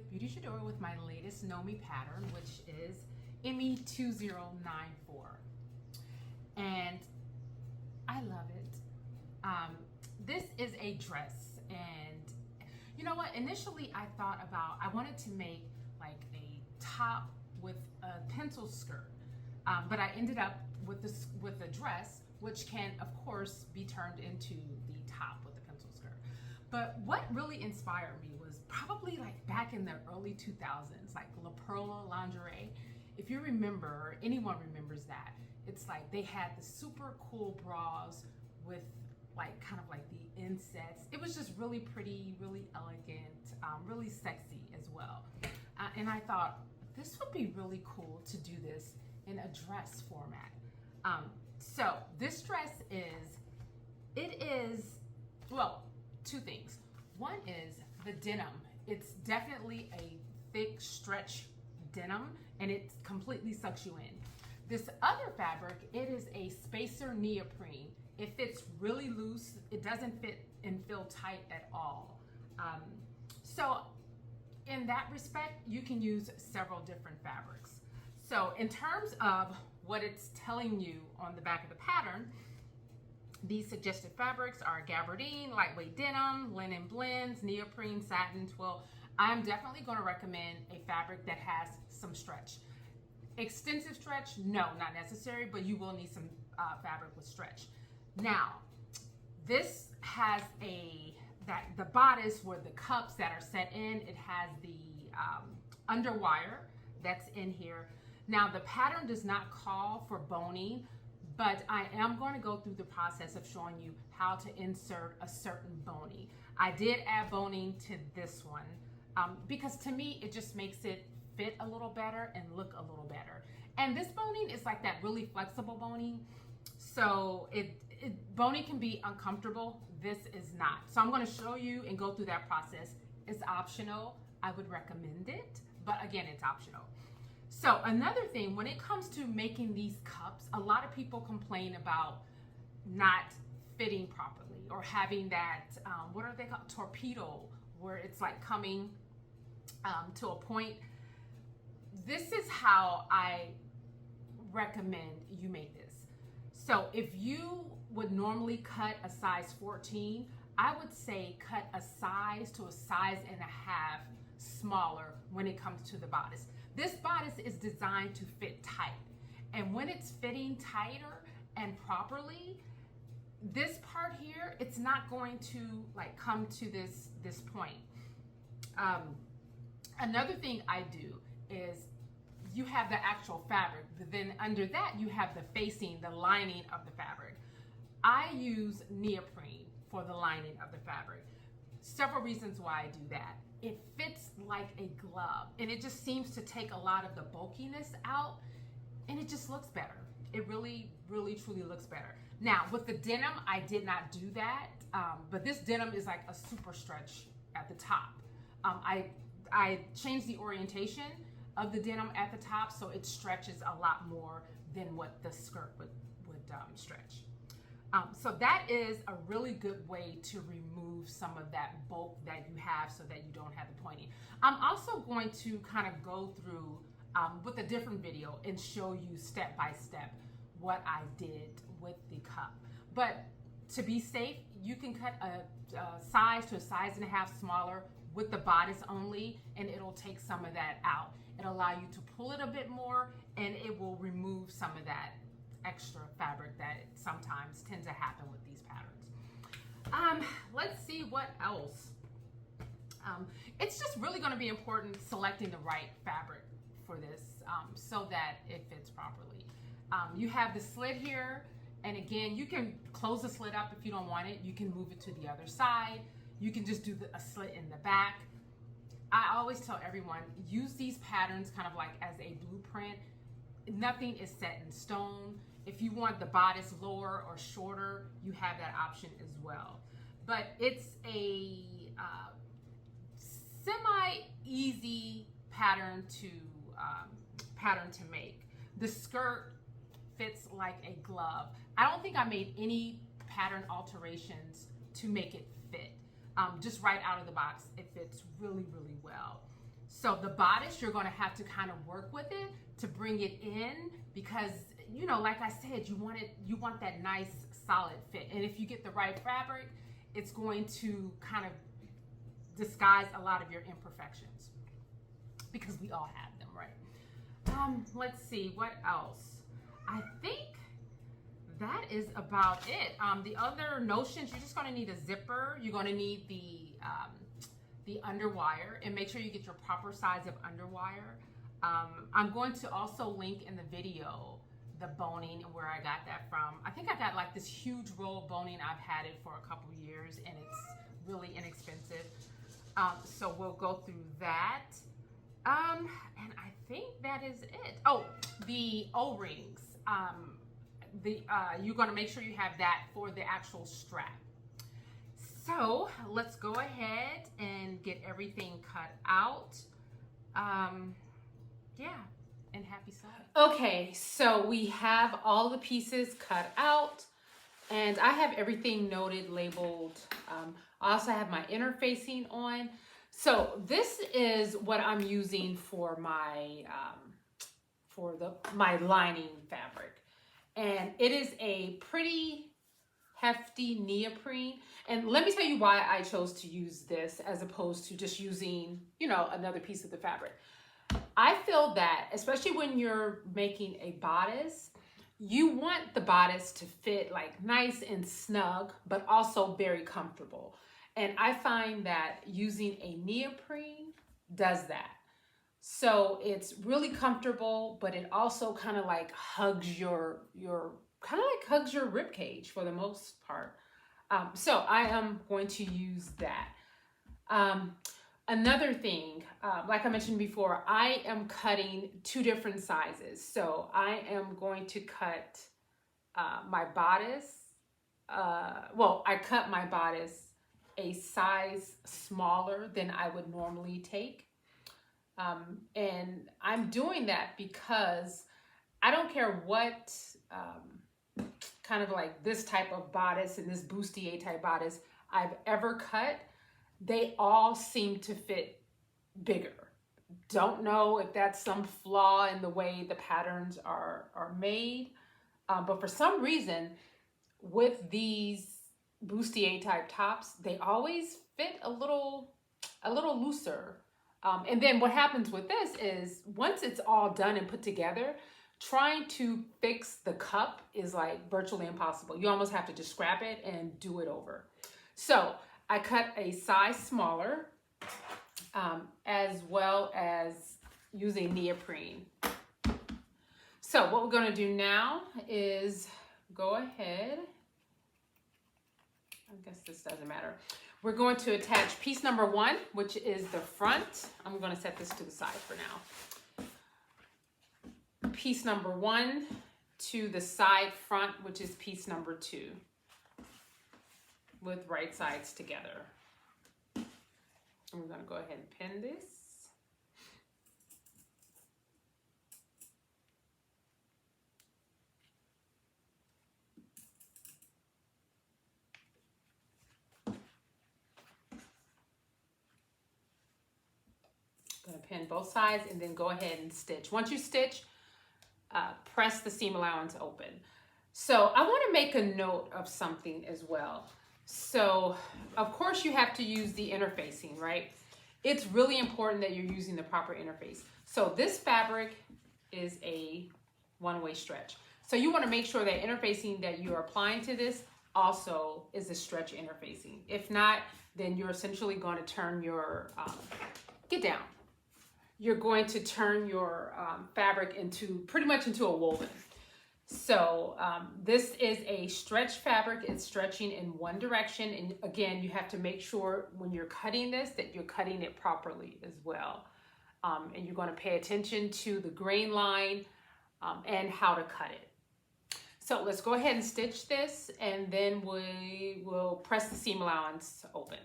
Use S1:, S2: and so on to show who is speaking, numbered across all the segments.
S1: with Beauty Shadora with my latest Knowme pattern, which is ME2094. And I love it. This is a dress, and you know what? Initially I thought about, I wanted to make like a top with a pencil skirt, but I ended up with a dress, which can of course be turned into the top with the pencil skirt. But what really inspired me was probably like back in the early 2000s, like La Perla lingerie. If you remember, anyone remembers that, it's like they had the super cool bras with like kind of like the insets. It was just really pretty, really elegant, really sexy as well. And I thought this would be really cool to do this in a dress format. So this dress is, well, two things. One is the denim. It's definitely a thick stretch denim, and it completely sucks you in. This other fabric, it is a spacer neoprene. It fits really loose. It doesn't fit and feel tight at all. So in that respect, you can use several different fabrics. So in terms of what it's telling you on the back of the pattern, these suggested fabrics are gabardine, lightweight denim, linen blends, neoprene, satin, twill. I'm definitely going to recommend a fabric that has some stretch. Extensive stretch, no, not necessary, but you will need some fabric with stretch. Now, this has the bodice where the cups that are set in, it has the underwire that's in here. Now, the pattern does not call for boning, but I am going to go through the process of showing you how to insert a certain boning. I did add boning to this one because to me, it just makes it fit a little better and look a little better. And this boning is like that really flexible boning. So boning can be uncomfortable. This is not. So I'm going to show you and go through that process. It's optional. I would recommend it, but again, it's optional. So another thing, when it comes to making these cups, a lot of people complain about not fitting properly or having that, what are they called? Torpedo, where it's like coming to a point. This is how I recommend you make this. So if you would normally cut a size 14, I would say cut a size to a size and a half smaller when it comes to the bodice. This bodice is designed to fit tight. And when it's fitting tighter and properly, this part here, it's not going to like come to this point. Another thing I do is you have the actual fabric, but then under that you have the facing, the lining of the fabric. I use neoprene for the lining of the fabric. Several reasons why I do that. It fits like a glove, and it just seems to take a lot of the bulkiness out, and it just looks better. It really, really, truly looks better. Now, with the denim, I did not do that, but this denim is like a super stretch at the top. I changed the orientation of the denim at the top, so it stretches a lot more than what the skirt would stretch. So that is a really good way to remove some of that bulk that you have so that you don't have the pointing. I'm also going to kind of go through with a different video and show you step by step what I did with the cup. But to be safe, you can cut a size to a size and a half smaller with the bodice only, and it'll take some of that out. It'll allow you to pull it a bit more, and it will remove some of that extra fabric that sometimes tends to happen with these patterns. Let's see what else. It's just really going to be important selecting the right fabric for this so that it fits properly. You have the slit here, and again, you can close the slit up if you don't want it. You can move it to the other side. You can just do a slit in the back. I always tell everyone, use these patterns kind of like as a blueprint. Nothing is set in stone. If you want the bodice lower or shorter, you have that option as well. But it's a semi-easy pattern to make. The skirt fits like a glove. I don't think I made any pattern alterations to make it fit. Just right out of the box, it fits really, really well. So the bodice, you're going to have to kind of work with it to bring it in, because, you know, like I said, you want that nice solid fit. And if you get the right fabric, it's going to kind of disguise a lot of your imperfections, because we all have them, right? Let's see, what else? I think that is about it. The other notions, you're just going to need a zipper. You're going to need the underwire, and make sure you get your proper size of underwire. I'm going to also link in the video the boning and where I got that from. I think I got like this huge roll of boning. I've had it for a couple years and it's really inexpensive. So we'll go through that. And I think that is it. Oh, the O-rings. You're going to make sure you have that for the actual strap. So let's go ahead and get everything cut out. Yeah, and happy sewing. Okay, so we have all the pieces cut out, and I have everything noted, labeled. I also have my interfacing on. So this is what I'm using for my my lining fabric, and it is a pretty hefty neoprene. And let me tell you why I chose to use this as opposed to just using, you know, another piece of the fabric. I feel that, especially when you're making a bodice, you want the bodice to fit like nice and snug, but also very comfortable. And I find that using a neoprene does that. So it's really comfortable, but it also kind of like hugs your rib cage for the most part. So I am going to use that. Another thing, like I mentioned before, I am cutting 2 different sizes. So I am going to cut my bodice. I cut my bodice a size smaller than I would normally take. And I'm doing that because I don't care what kind of like this type of bodice and this bustier type bodice I've ever cut, they all seem to fit bigger. Don't know if that's some flaw in the way the patterns are made, but for some reason with these bustier type tops, they always fit a little looser. And then what happens with this is once it's all done and put together, trying to fix the cup is like virtually impossible. You almost have to just scrap it and do it over. So I cut a size smaller, as well as using neoprene. So what we're going to do now is go ahead. I guess this doesn't matter. We're going to attach piece number 1, which is the front. I'm going to set this to the side for now. Piece number 1 to the side front, which is piece number 2, with right sides together. I'm going to go ahead and pin this. Going to pin both sides and then go ahead and stitch. Once you stitch, press the seam allowance open. So I want to make a note of something as well. So of course you have to use the interfacing, right? It's really important that you're using the proper interface. So this fabric is a one-way stretch. So you want to make sure that interfacing that you're applying to this also is a stretch interfacing. If not, then you're essentially going to turn your, get down. You're going to turn your fabric into pretty much into a woven. So this is a stretch fabric. It's stretching in one direction. And again, you have to make sure when you're cutting this that you're cutting it properly as well. And you're going to pay attention to the grain line and how to cut it. So let's go ahead and stitch this, and then we will press the seam allowance open.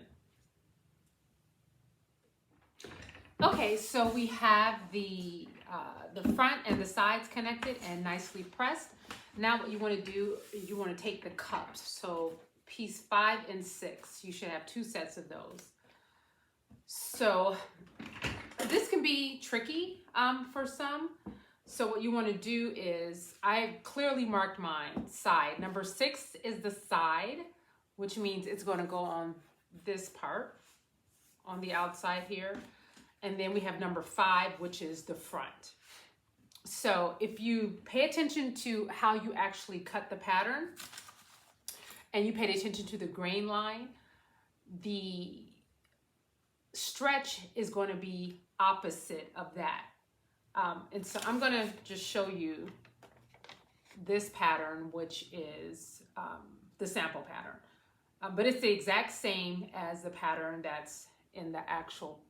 S1: Okay, so we have the front and the sides connected and nicely pressed. Now what you want to do, you want to take the cups. So piece 5 and 6, you should have 2 sets of those. So this can be tricky for some. So what you want to do is, I clearly marked mine side. Number 6 is the side, which means it's going to go on this part on the outside here. And then we have number 5, which is the front. So if you pay attention to how you actually cut the pattern and you paid attention to the grain line, the stretch is going to be opposite of that. And so I'm going to just show you this pattern, which is the sample pattern. But it's the exact same as the pattern that's in the actual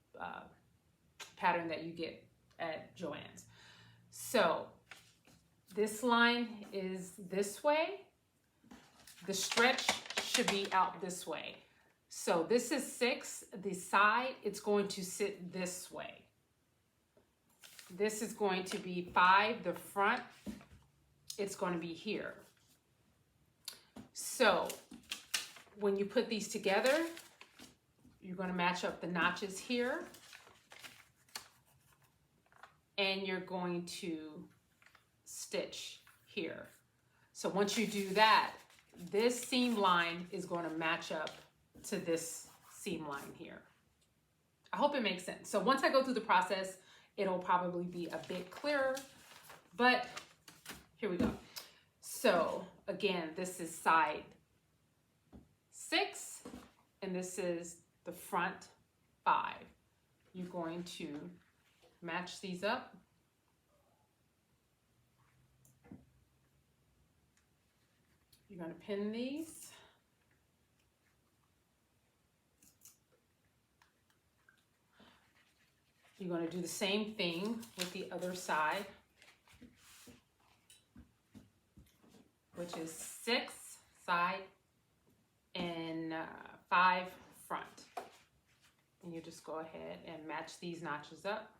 S1: pattern that you get at Joann's. So this line is this way. The stretch should be out this way. So this is 6, the side, it's going to sit this way. This is going to be 5, the front, it's going to be here. So when you put these together, you're going to match up the notches here. And you're going to stitch here. So once you do that, this seam line is going to match up to this seam line here. I hope it makes sense. So once I go through the process, it'll probably be a bit clearer, but here we go. So again, this is side 6, and this is the front 5. You're going to match these up. You're going to pin these. You're going to do the same thing with the other side, which is 6 side and 5 front. And you just go ahead and match these notches up.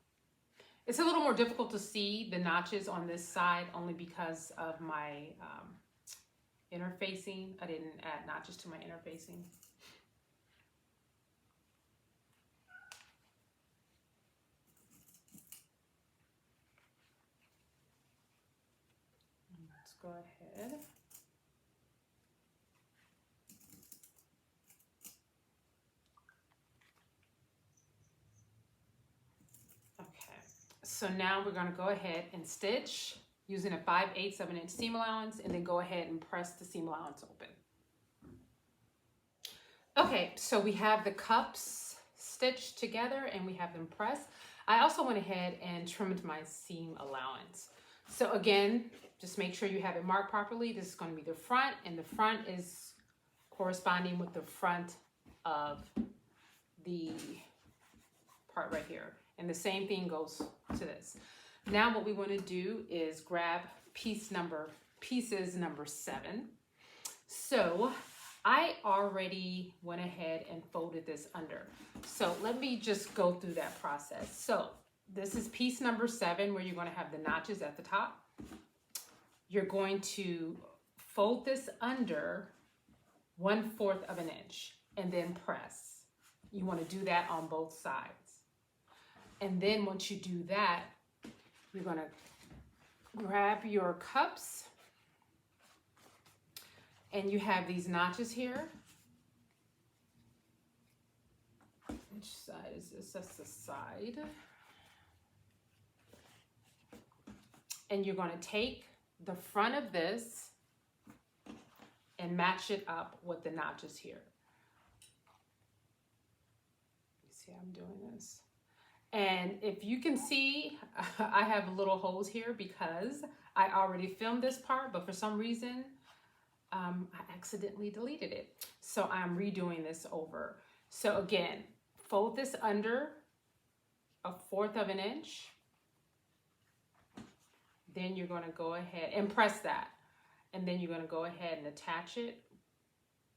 S1: It's a little more difficult to see the notches on this side only because of my interfacing. I didn't add notches to my interfacing. Let's go ahead. So now we're going to go ahead and stitch using a 5/8 of an inch seam allowance, and then go ahead and press the seam allowance open. Okay, so we have the cups stitched together and we have them pressed. I also went ahead and trimmed my seam allowance. So again, just make sure you have it marked properly. This is going to be the front, and the front is corresponding with the front of the part right here. And the same thing goes to this. Now what we want to do is grab pieces number 7. So I already went ahead and folded this under. So let me just go through that process. So this is piece number 7, where you're going to have the notches at the top. You're going to fold this under 1/4 of an inch and then press. You want to do that on both sides. And then once you do that, you're going to grab your cups, and you have these notches here. Which side is this? That's the side. And you're going to take the front of this and match it up with the notches here. You see how I'm doing this? And if you can see, I have little holes here because I already filmed this part, but for some reason, I accidentally deleted it. So I'm redoing this over. So again, fold this under 1/4 of an inch. Then you're going to go ahead and press that. And then you're going to go ahead and attach it,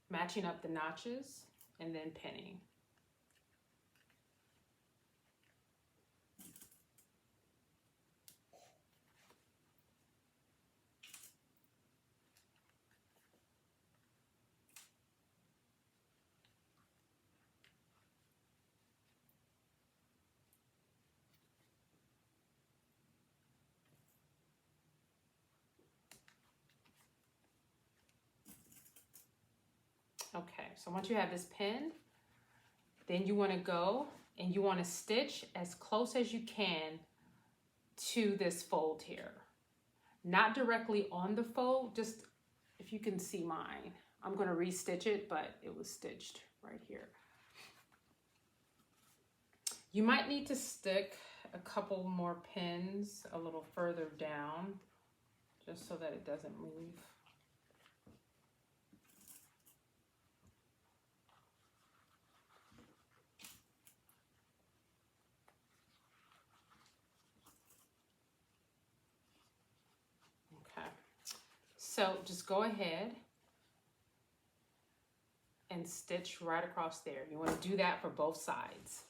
S1: matching up the notches, and then pinning. Okay, so once you have this pinned, then you want to go and you want to stitch as close as you can to this fold here. Not directly on the fold, just if you can see mine. I'm going to restitch it, but it was stitched right here. You might need to stick a couple more pins a little further down, just so that it doesn't move. Okay, so just go ahead and stitch right across there. You want to do that for both sides.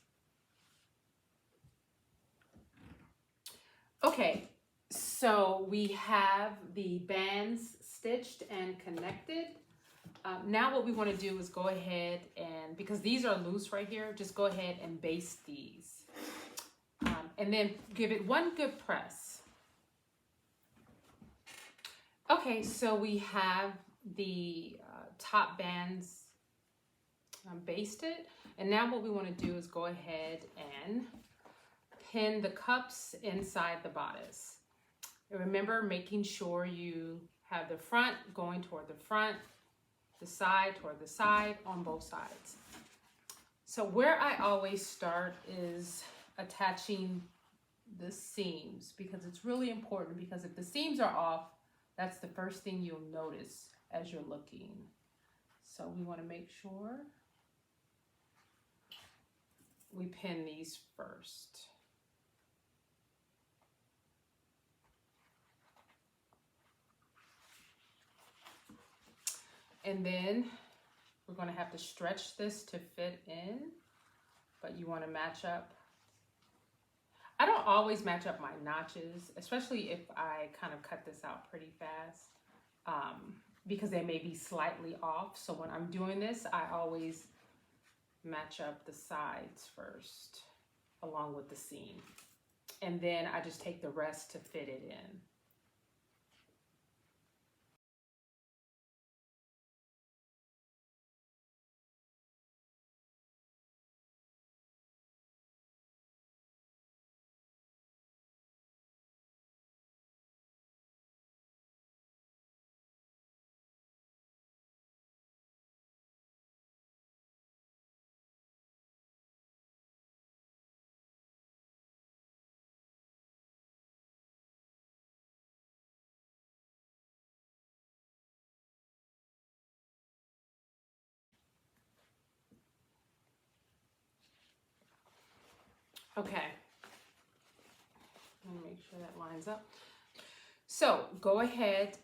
S1: Okay, so we have the bands stitched and connected. Now what we want to do is go ahead and, because these are loose right here, just go ahead and baste these. And then give it one good press. Okay, so we have the top bands basted. And now what we want to do is go ahead and pin the cups inside the bodice. And remember, making sure you have the front going toward the front, the side toward the side on both sides. So where I always start is attaching the seams, because it's really important, because if the seams are off, that's the first thing you'll notice as you're looking. So we want to make sure we pin these first. And then we're going to have to stretch this to fit in, but you want to match up. I don't always match up my notches, especially if I kind of cut this out pretty fast, because they may be slightly off. So when I'm doing this, I always match up the sides first along with the seam. And then I just take the rest to fit it in. Okay, let me make sure that lines up. So go ahead,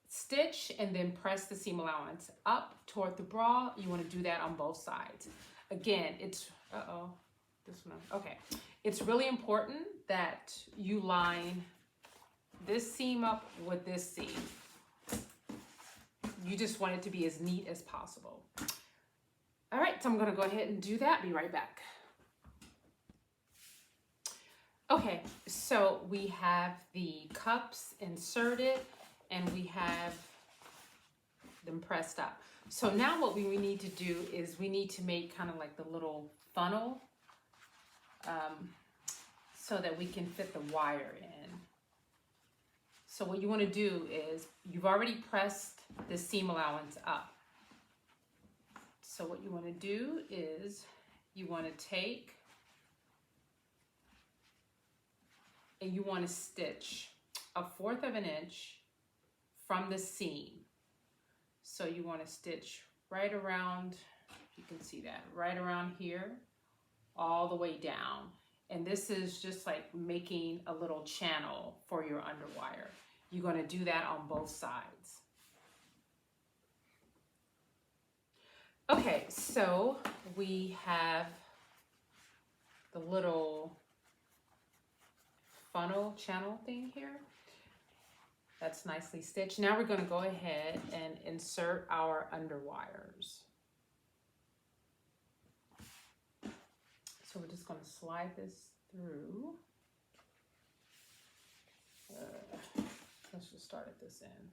S1: stitch and then press the seam allowance up toward the bra. You want to do that on both sides. Again, it's, this one, okay. It's really important that you line this seam up with this seam. You just want it to be as neat as possible. All right, so I'm gonna go ahead and do that. Be right back. Okay, so we have the cups inserted and we have them pressed up. So now what we need to do is we need to make kind of like the little funnel so that we can fit the wire in. So what you want to do is, you've already pressed the seam allowance up. So what you want to do is you want to take and you want to stitch 1/4 of an inch from the seam. So you want to stitch right around, you can see that, right around here, all the way down. And this is just like making a little channel for your underwire. You're going to do that on both sides. Okay, so we have the little funnel channel thing here. That's nicely stitched. Now we're going to go ahead and insert our underwires. So we're just going to slide this through. Let's just start at this end.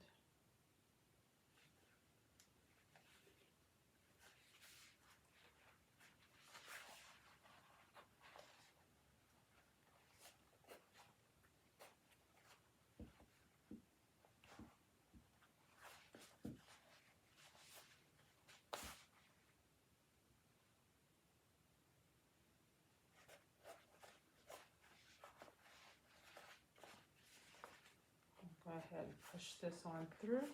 S1: ahead and push this on through.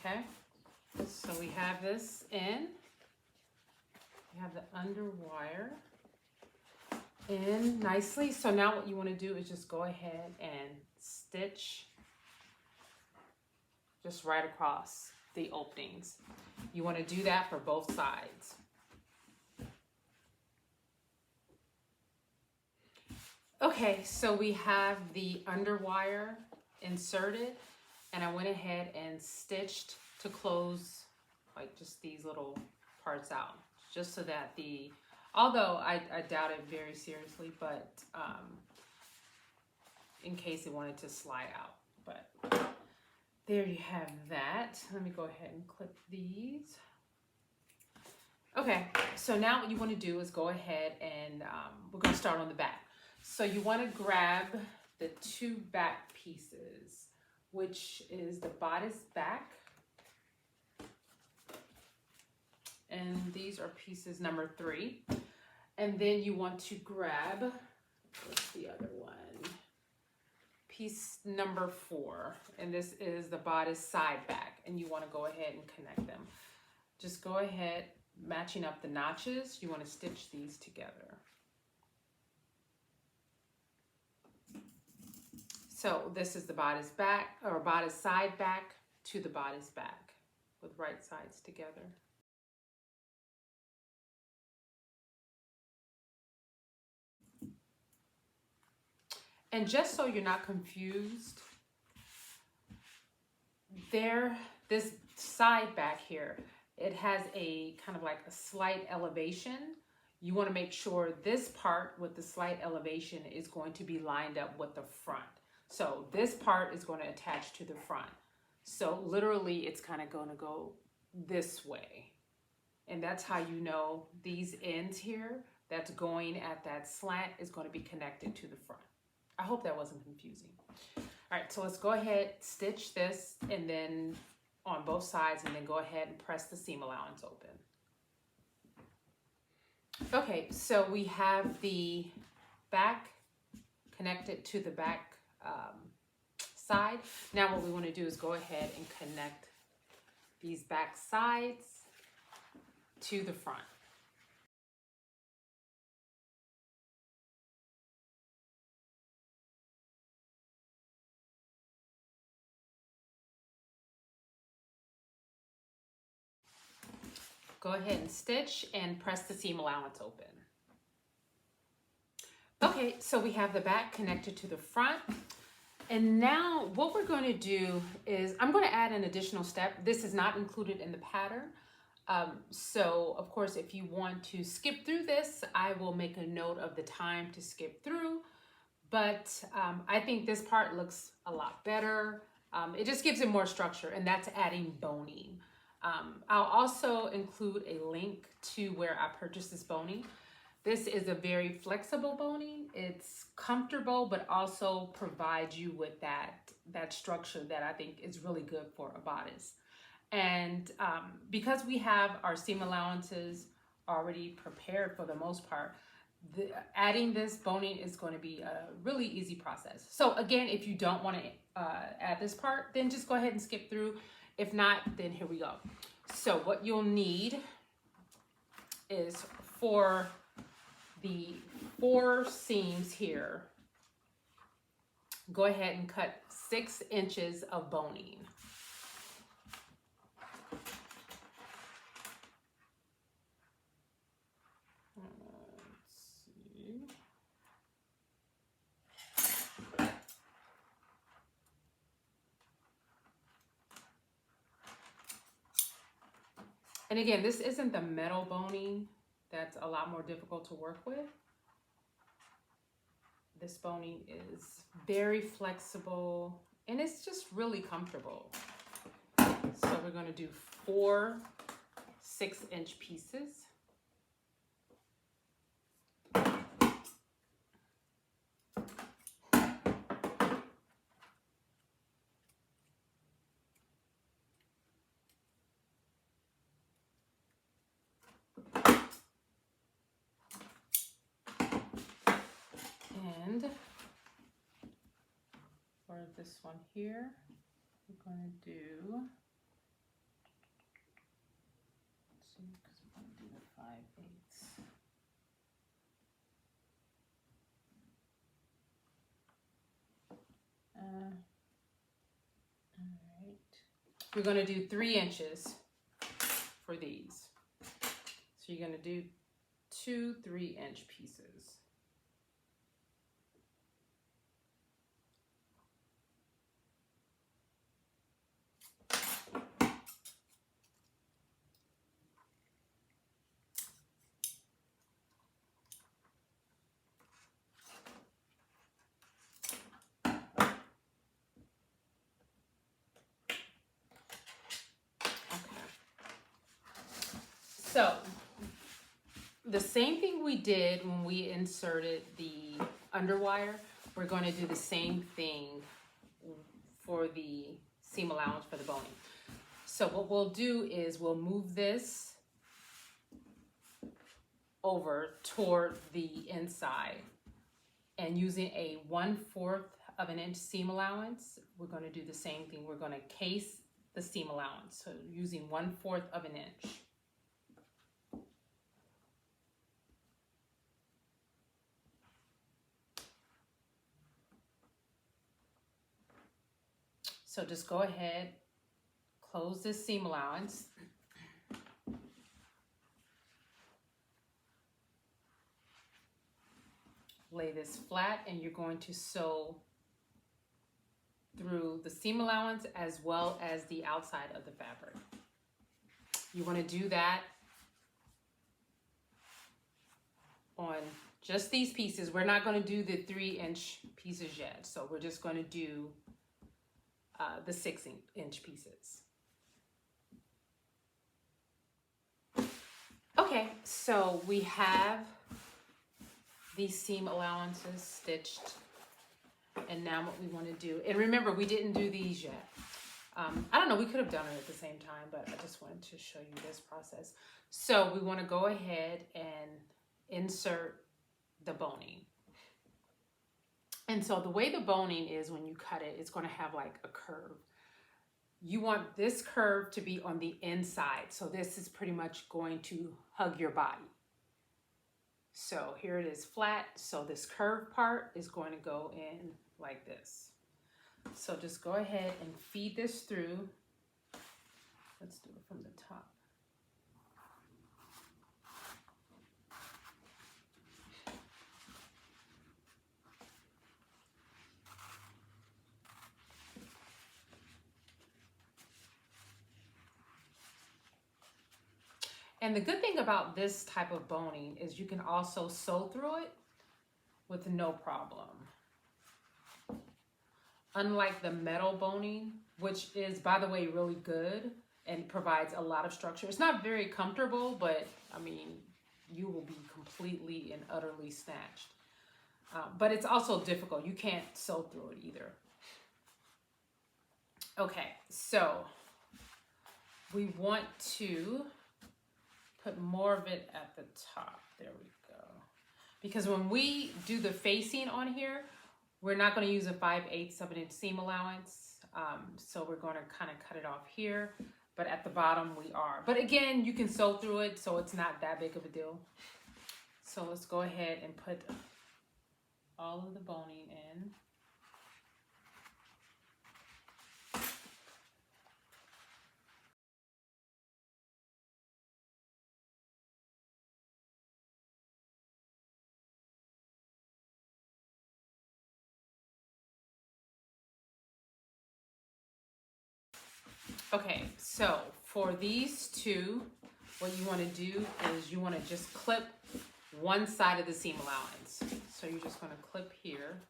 S1: Okay, so we have this in. We have the under wire in nicely. So now what you want to do is just go ahead and stitch just right across the openings. You want to do that for both sides. Okay, so we have the under wire inserted, and I went ahead and stitched to close like just these little parts out, just so that although I doubt it very seriously, but in case it wanted to slide out. But there you have that. Let me go ahead and clip these. Okay, so now what you want to do is go ahead and we're going to start on the back. So you want to grab the two back pieces, which is the bodice back. And these are pieces number 3. And then you want to grab, what's the other one? Piece number 4. And this is the bodice side back. And you want to go ahead and connect them. Just go ahead, matching up the notches. You want to stitch these together. So this is the bodice back, or bodice side back to the bodice back with right sides together. And just so you're not confused, this side back here, it has a kind of like a slight elevation. You want to make sure this part with the slight elevation is going to be lined up with the front. So this part is going to attach to the front. So literally it's kind of going to go this way. And that's how you know these ends here that's going at that slant is going to be connected to the front. I hope that wasn't confusing. All right, so let's go ahead, stitch this, and then on both sides, and then go ahead and press the seam allowance open. Okay, so we have the back connected to the back side. Now what we want to do is go ahead and connect these back sides to the front. Go ahead and stitch and press the seam allowance open. Okay, so we have the back connected to the front. And now what we're going to do is I'm going to add an additional step. This is not included in the pattern. So of course, if you want to skip through this, I will make a note of the time to skip through. But I think this part looks a lot better. It just gives it more structure, and that's adding boning. I'll also include a link to where I purchased this boning. This is a very flexible boning. It's comfortable, but also provides you with that structure that I think is really good for a bodice. And because we have our seam allowances already prepared for the most part, adding this boning is going to be a really easy process. So again, if you don't want to add this part, then just go ahead and skip through. If not, then here we go. So what you'll need is for the 4 seams here, go ahead and cut 6 inches of boning. And again, this isn't the metal boning that's a lot more difficult to work with. This boning is very flexible and it's just really comfortable. So we're going to do 4 6-inch pieces. And for this one here, we're going to do, let's see, because we're going to do the 5/8. All right. We're going to do 3 inches for these. So you're going to do 2 3-inch pieces. So, the same thing we did when we inserted the underwire, we're going to do the same thing for the seam allowance for the boning. So what we'll do is we'll move this over toward the inside, and using a 1/4 of an inch seam allowance, we're going to do the same thing. We're going to case the seam allowance, so using 1/4 of an inch. So just go ahead, close this seam allowance. Lay this flat, and you're going to sew through the seam allowance as well as the outside of the fabric. You want to do that on just these pieces. We're not going to do the 3-inch pieces yet, so we're just going to do the 6-inch pieces. Okay, so we have these seam allowances stitched, and now what we want to do, and remember, we didn't do these yet. I don't know, we could have done it at the same time, but I just wanted to show you this process. So we want to go ahead and insert the boning. And so the way the boning is, when you cut it, it's going to have like a curve. You want this curve to be on the inside. So this is pretty much going to hug your body. So here it is flat. So this curved part is going to go in like this. So just go ahead and feed this through. Let's do it from the top. And the good thing about this type of boning is you can also sew through it with no problem. Unlike the metal boning, which is, by the way, really good and provides a lot of structure. It's not very comfortable, but I mean, you will be completely and utterly snatched. But it's also difficult. You can't sew through it either. Okay, so we want to put more of it at the top. There we go. Because when we do the facing on here, we're not going to use a 5/8 of an inch seam allowance. So we're going to kind of cut it off here. But at the bottom we are. But again, you can sew through it, so it's not that big of a deal. So let's go ahead and put all of the boning in. Okay, so for these two, what you want to do is you want to just clip one side of the seam allowance. So you're just going to clip here.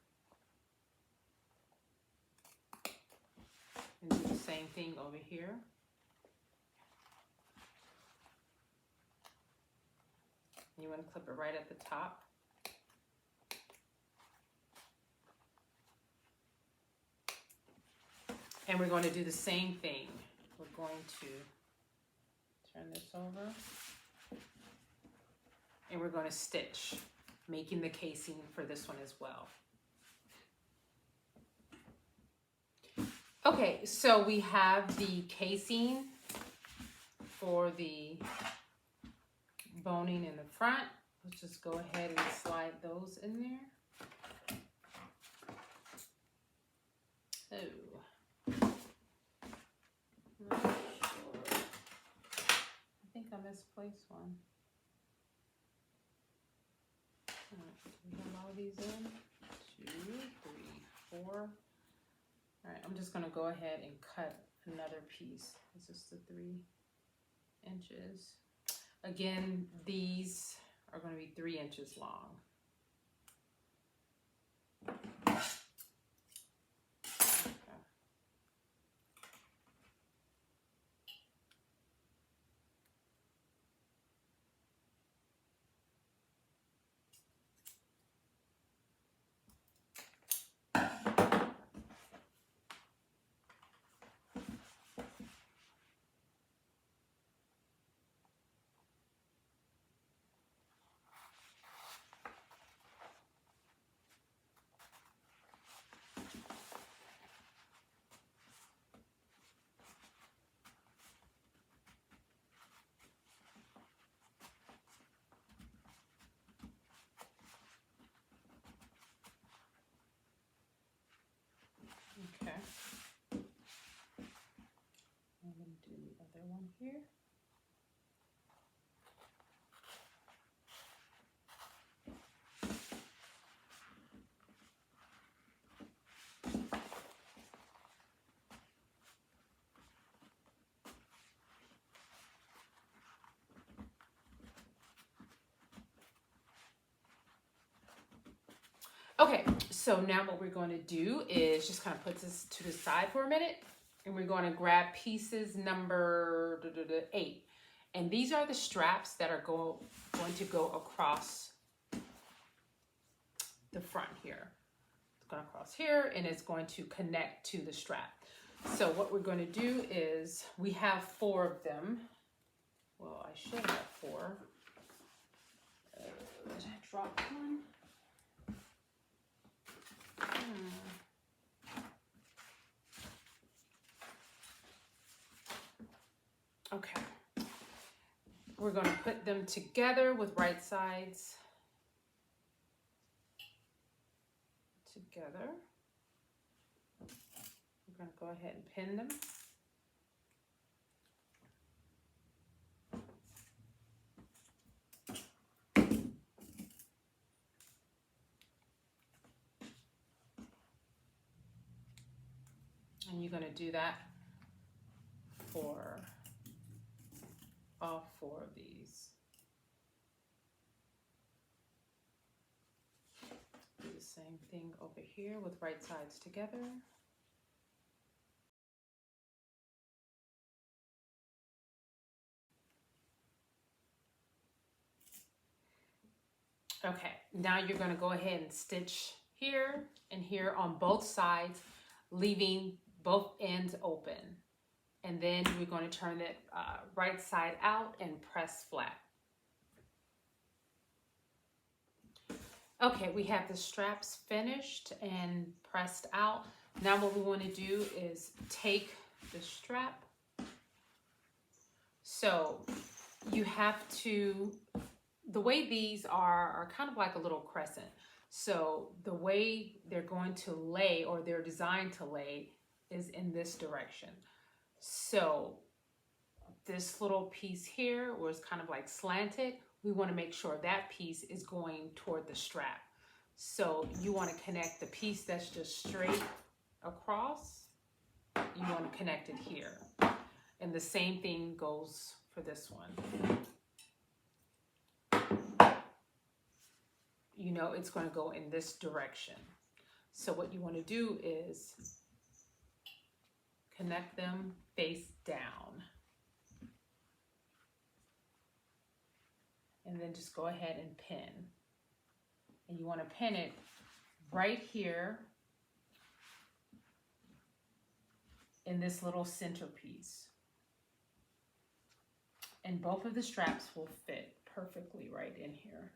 S1: And do the same thing over here. You want to clip it right at the top. And we're going to do the same thing. We're going to turn this over. And we're going to stitch, making the casing for this one as well. Okay, so we have the casing for the boning in the front. Let's just go ahead and slide those in there. Oh, not sure. I think I misplaced one. All right, we have all these in. 2, 3, 4. All right, I'm just gonna go ahead and cut another piece. This is the 3 inches. Again, these are going to be 3 inches long. Okay. I'm going to do the other one here. Okay, so now what we're going to do is just kind of put this to the side for a minute, and we're going to grab pieces number 8. And these are the straps that are going to go across the front here. It's going to cross here, and it's going to connect to the strap. So what we're going to do is, we have 4 of them. Well, I should have 4. Did I drop one? Okay, we're going to put them together with right sides together. We're going to go ahead and pin them. And you're going to do that for all 4 of these. Do the same thing over here with right sides together. Okay, now you're going to go ahead and stitch here and here on both sides, leaving both ends open. And then we're going to turn it right side out and press flat. Okay, we have the straps finished and pressed out. Now what we want to do is take the strap. So you have to, the way these are kind of like a little crescent. So the way they're going to lay, or they're designed to lay, is in this direction. So this little piece here was kind of like slanted. We want to make sure that piece is going toward the strap. So you want to connect the piece that's just straight across. You want to connect it here. And the same thing goes for this one. You know it's going to go in this direction. So what you want to do is connect them face down. And then just go ahead and pin. And you want to pin it right here in this little centerpiece. And both of the straps will fit perfectly right in here.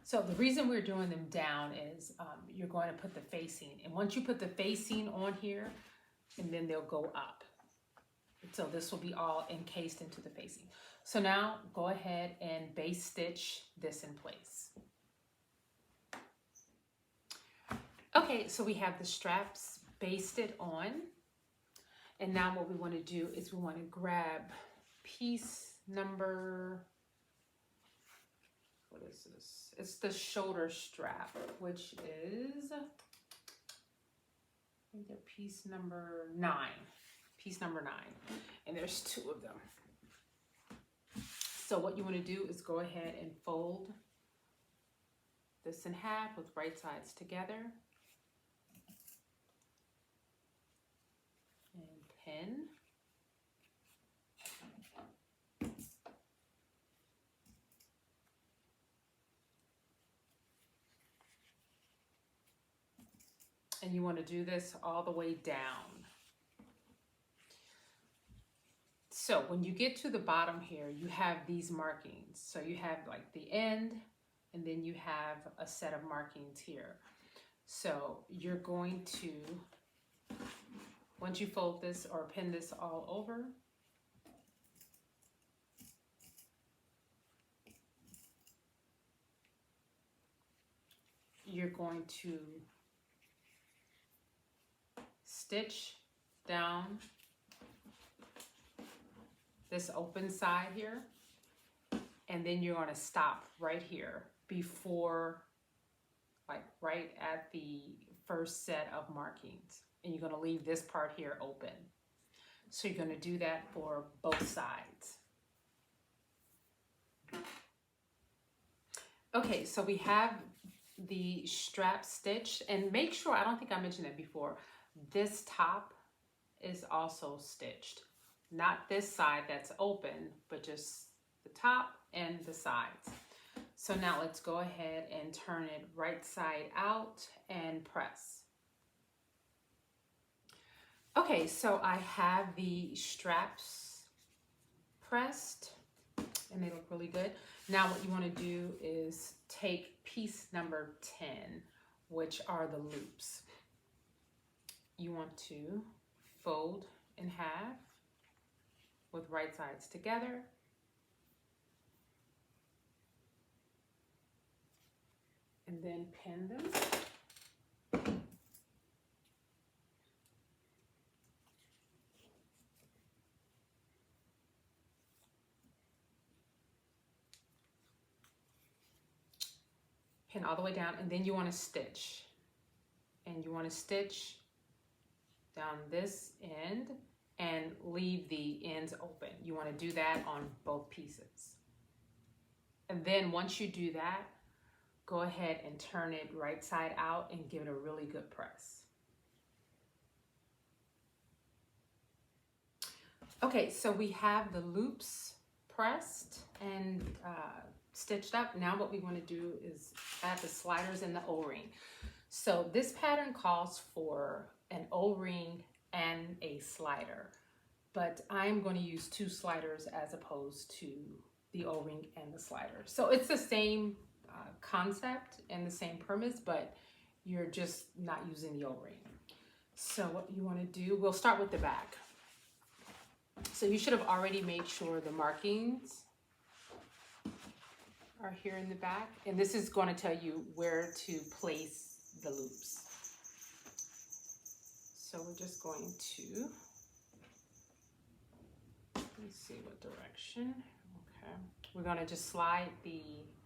S1: So the reason we're doing them down is you're going to put the facing. And once you put the facing on here, and then they'll go up. So this will be all encased into the facing. So now go ahead and base stitch this in place. Okay, so we have the straps basted on. And now what we want to do is we want to grab piece number, what is this? It's the shoulder strap, which is, I think they're piece number 9. Piece number 9. And there's 2 of them. So what you want to do is go ahead and fold this in half with right sides together. And pin. And you want to do this all the way down. So when you get to the bottom here, you have these markings. So you have like the end, and then you have a set of markings here. So you're going to, once you fold this or pin this all over, you're going to stitch down this open side here, and then you're going to stop right here before, like right at the first set of markings, and you're going to leave this part here open. So you're going to do that for both sides. Okay, so we have the strap stitched, and make sure, I don't think I mentioned that before, this top is also stitched. Not this side that's open, but just the top and the sides. So now let's go ahead and turn it right side out and press. Okay, so I have the straps pressed and they look really good. Now what you want to do is take piece number 10, which are the loops. You want to fold in half with right sides together. And then pin them. Pin all the way down, and then you want to stitch. And you want to stitch down this end and leave the ends open. You want to do that on both pieces. And then once you do that, go ahead and turn it right side out and give it a really good press. Okay, so we have the loops pressed and stitched up. Now what we want to do is add the sliders and the O-ring. So this pattern calls for an O-ring and a slider, but I'm going to use 2 sliders as opposed to the O-ring and the slider. So it's the same concept and the same premise, but you're just not using the O-ring. So what you want to do, we'll start with the back. So you should have already made sure the markings are here in the back, and this is going to tell you where to place the loops. So we're just going to, let's see what direction. Okay, we're going to just slide the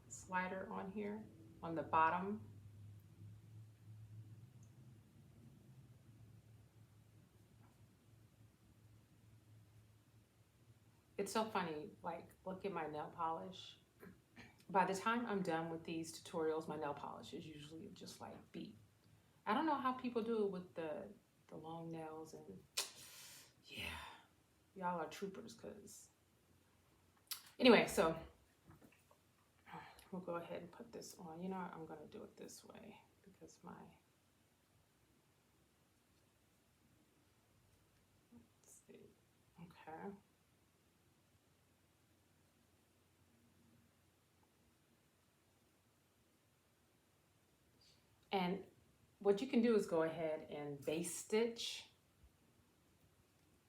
S1: slider on here on the bottom It's so funny, like, look at my nail polish. By the time I'm done with these tutorials, my nail polish is usually just like beat. I don't know how people do it with the long nails, and yeah, y'all are troopers, because anyway, so we'll go ahead and put this on. You know what? I'm going to do it this way because my, let's see, okay. And what you can do is go ahead and base stitch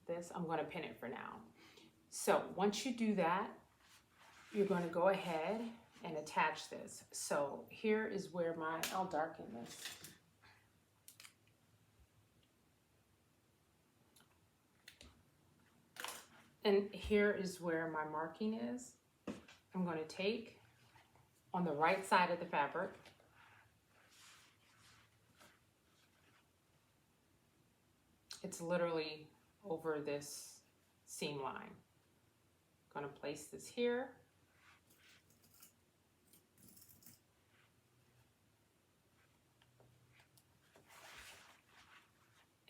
S1: this. I'm going to pin it for now. So once you do that, you're going to go ahead and attach this. So here is where I'll darken this. And here is where my marking is. I'm going to take on the right side of the fabric, it's literally over this seam line. I'm going to place this here.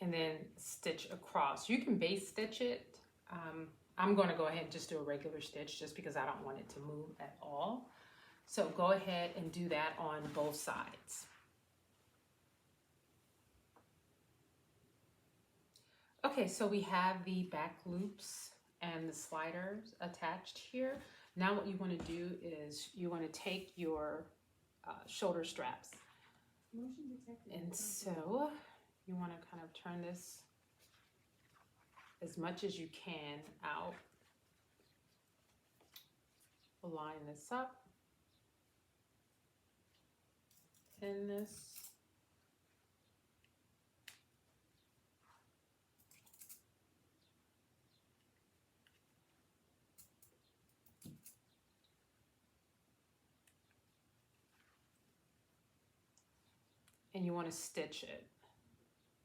S1: And then stitch across. You can base stitch it. I'm going to go ahead and just do a regular stitch just because I don't want it to move at all. So go ahead and do that on both sides. Okay, so we have the back loops and the sliders attached here. Now what you want to do is you want to take your shoulder straps. And so you want to kind of turn this as much as you can out. Line this up. Pin this. And you want to stitch it.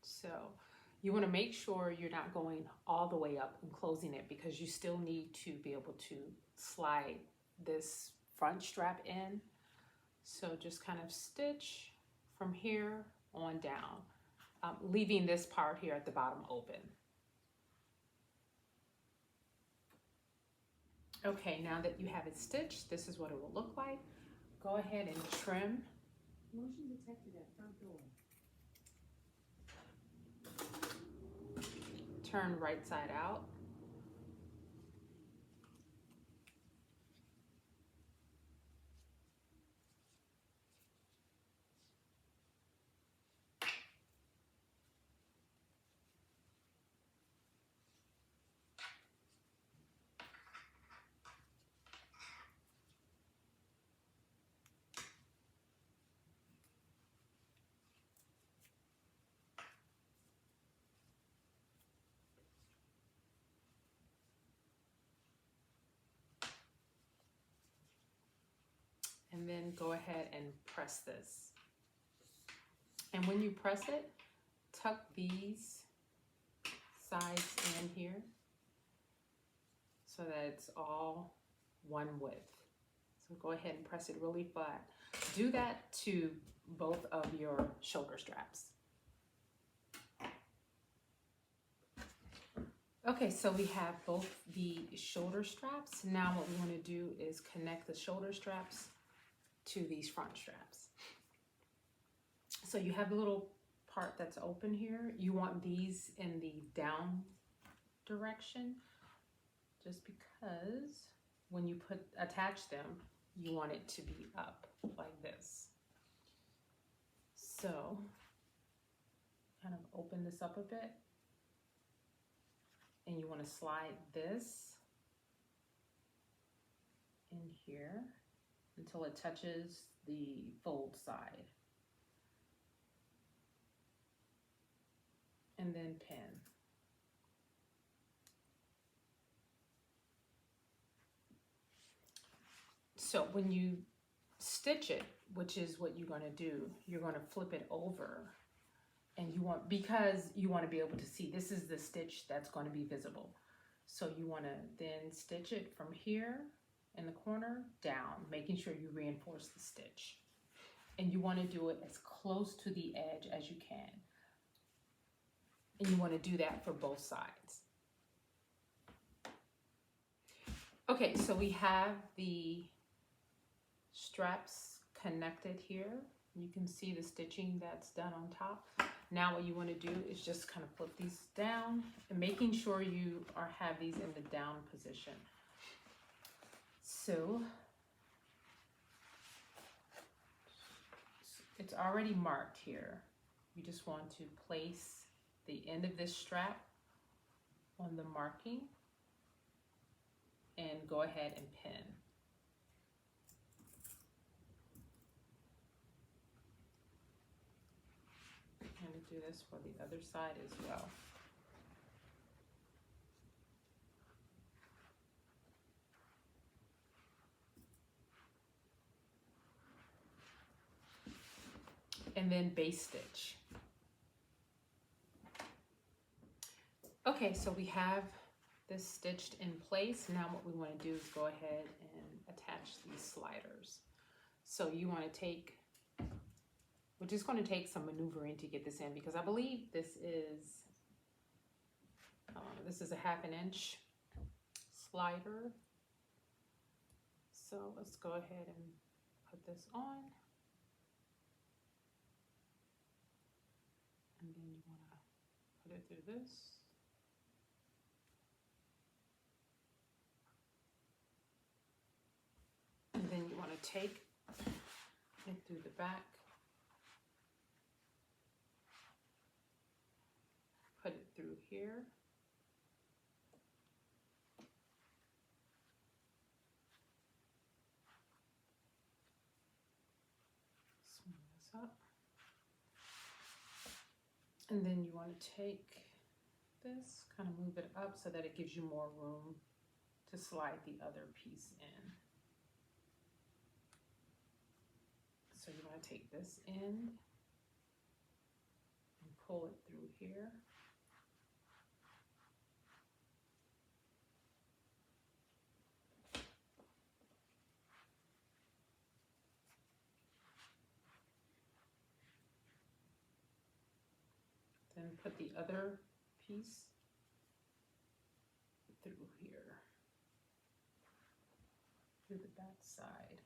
S1: So you want to make sure you're not going all the way up and closing it, because you still need to be able to slide this front strap in. So just kind of stitch from here on down, leaving this part here at the bottom open. Okay, now that you have it stitched, this is what it will look like. Go ahead and trim.
S2: Motion detected at front door.
S1: Turn right side out. And then go ahead and press this. And when you press it, tuck these sides in here so that it's all one width. So go ahead and press it really flat. Do that to both of your shoulder straps. Okay, so we have both the shoulder straps. Now what we want to do is connect the shoulder straps to these front straps. So you have the little part that's open here. You want these in the down direction, just because when you attach them, you want it to be up like this. So kind of open this up a bit, and you want to slide this in here until it touches the fold side. And then pin. So when you stitch it, which is what you're going to do, you're going to flip it over, and because you want to be able to see, this is the stitch that's going to be visible. So you want to then stitch it from here in the corner down, making sure you reinforce the stitch. And you want to do it as close to the edge as you can. And you want to do that for both sides. Okay, so we have the straps connected here. You can see the stitching that's done on top. Now what you want to do is just kind of flip these down and making sure you have these in the down position. So it's already marked here. You just want to place the end of this strap on the marking and go ahead and pin. I'm going to do this for the other side as well. And then base stitch. Okay, so we have this stitched in place. Now what we want to do is go ahead and attach these sliders. So you want to take, we're just going to take some maneuvering to get this in, because I believe this is a 1/2 inch slider. So let's go ahead and put this on. And then you want to put it through this. And then you want to take it through the back. Put it through here. Smooth this up. And then you want to take this, kind of move it up so that it gives you more room to slide the other piece in. So you want to take this end and pull it through here. Then put the other piece through here, through the back side.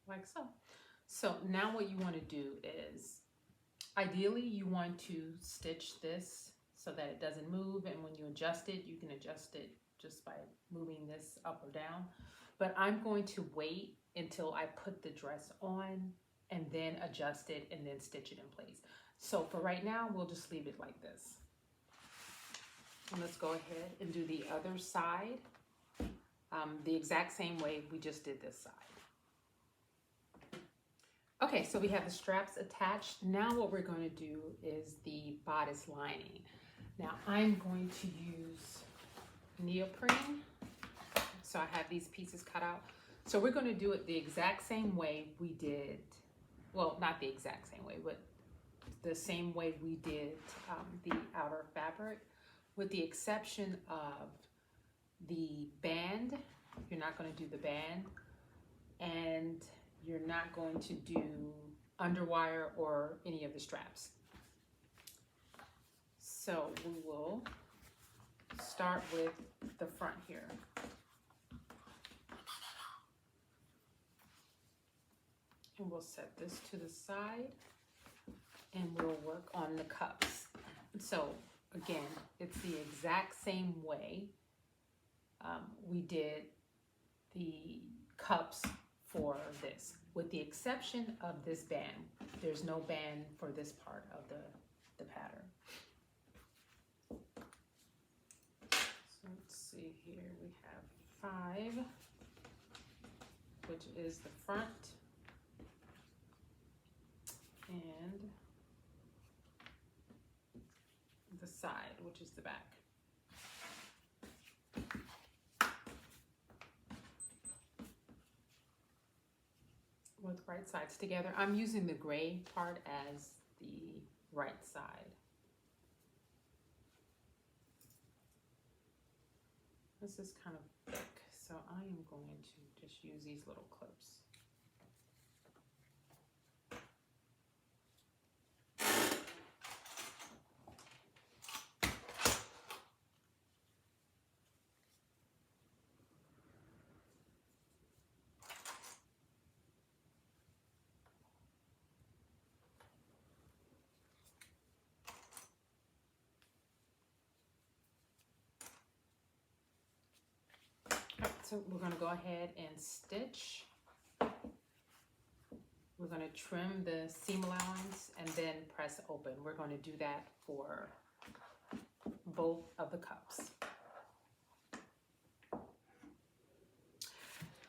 S1: Like so. So now what you want to do is, ideally you want to stitch this so that it doesn't move, and when you adjust it, you can adjust it just by moving this up or down. But I'm going to wait until I put the dress on and then adjust it and then stitch it in place. So for right now, we'll just leave it like this. And let's go ahead and do the other side the exact same way we just did this side. Okay, so we have the straps attached. Now what we're going to do is the bodice lining. Now I'm going to use neoprene. So I have these pieces cut out. So we're going to do it the exact same way we did, well, not the exact same way, but the same way we did the outer fabric, with the exception of the band. You're not going to do the band, and you're not going to do underwire or any of the straps. So we will start with the front here. And we'll set this to the side and we'll work on the cups. So again, it's the exact same way we did the cups for this, with the exception of this band. There's no band for this part of the pattern. So let's see here, we have 5 which is the front, and the side, which is the back. With right sides together. I'm using the gray part as the right side. This is kind of thick, so I am going to just use these little clips. So we're going to go ahead and stitch. We're going to trim the seam allowance and then press open. We're going to do that for both of the cups.